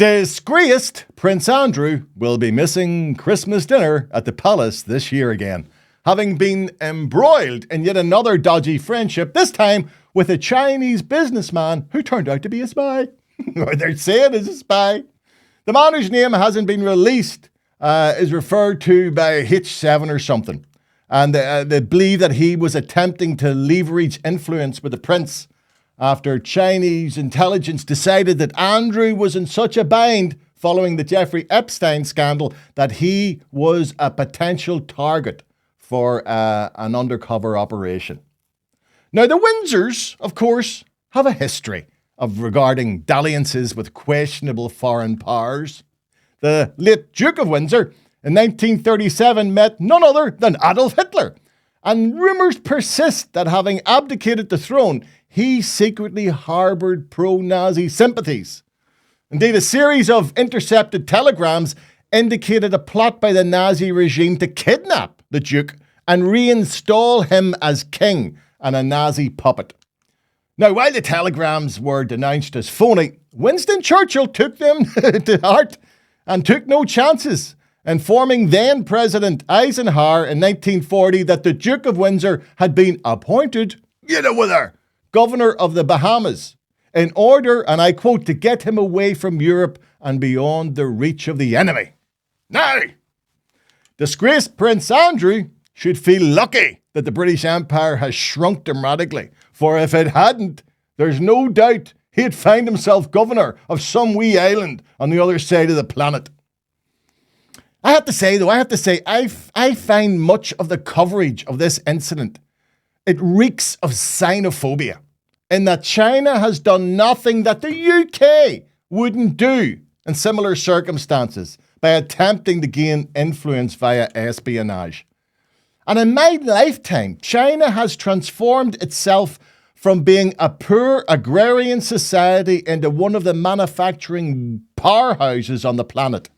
Disgraced Prince Andrew will be missing Christmas dinner at the palace this year again, having been embroiled in yet another dodgy friendship, this time with a Chinese businessman who turned out to be a spy. Or they're saying is a spy. The man whose name hasn't been released is referred to by H7 or something. And they believe that he was attempting to leverage influence with the prince after Chinese intelligence decided that Andrew was in such a bind following the Jeffrey Epstein scandal that he was a potential target for an undercover operation. Now, the Windsors, of course, have a history of regarding dalliances with questionable foreign powers. The late Duke of Windsor in 1937 met none other than Adolf Hitler, and rumours persist that having abdicated the throne, he secretly harboured pro-Nazi sympathies. Indeed, a series of intercepted telegrams indicated a plot by the Nazi regime to kidnap the Duke and reinstall him as king and a Nazi puppet. Now, while the telegrams were denounced as phony, Winston Churchill took them to heart and took no chances, informing then President Eisenhower in 1940 that the Duke of Windsor had been appointed, get it with her, Governor of the Bahamas, in order, and I quote, to get him away from Europe and beyond the reach of the enemy. Now, disgraced Prince Andrew should feel lucky that the British Empire has shrunk dramatically, for if it hadn't, there's no doubt he'd find himself governor of some wee island on the other side of the planet. I have to say, I find much of the coverage of this incident, it reeks of sinophobia, in that China has done nothing that the UK wouldn't do in similar circumstances by attempting to gain influence via espionage. And in my lifetime, China has transformed itself from being a poor agrarian society into one of the manufacturing powerhouses on the planet.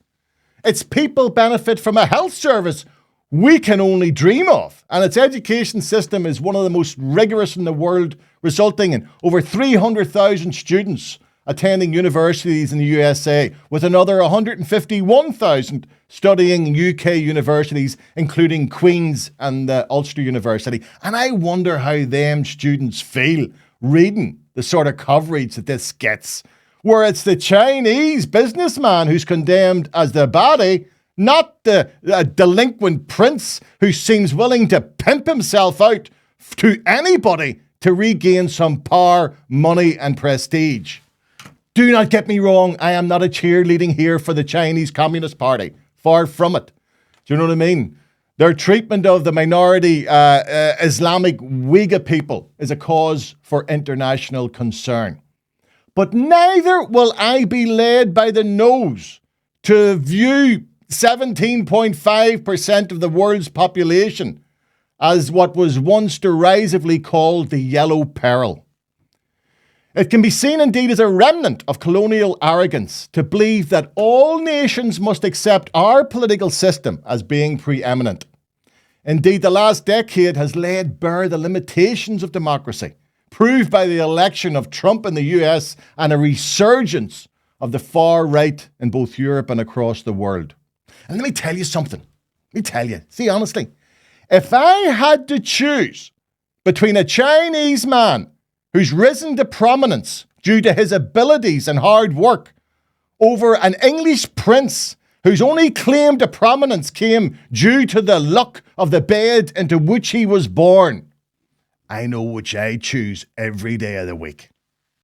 Its people benefit from a health service we can only dream of, and its education system is one of the most rigorous in the world, resulting in over 300,000 students attending universities in the USA, with another 151,000 studying UK universities, including Queen's and Ulster University. And I wonder how them students feel reading the sort of coverage that this gets, where it's the Chinese businessman who's condemned as the baddie, not the delinquent prince who seems willing to pimp himself out to anybody to regain some power, money, and prestige. Do not get me wrong, I am not a cheerleading here for the Chinese Communist Party. Far from it. Do you know what I mean? Their treatment of the minority Islamic Uyghur people is a cause for international concern. But neither will I be led by the nose to view 17.5% of the world's population as what was once derisively called the Yellow Peril. It can be seen indeed as a remnant of colonial arrogance to believe that all nations must accept our political system as being preeminent. Indeed, the last decade has laid bare the limitations of democracy, proved by the election of Trump in the US and a resurgence of the far right in both Europe and across the world. And let me tell you something. See, honestly, if I had to choose between a Chinese man who's risen to prominence due to his abilities and hard work over an English prince whose only claim to prominence came due to the luck of the bed into which he was born, I know which I choose every day of the week.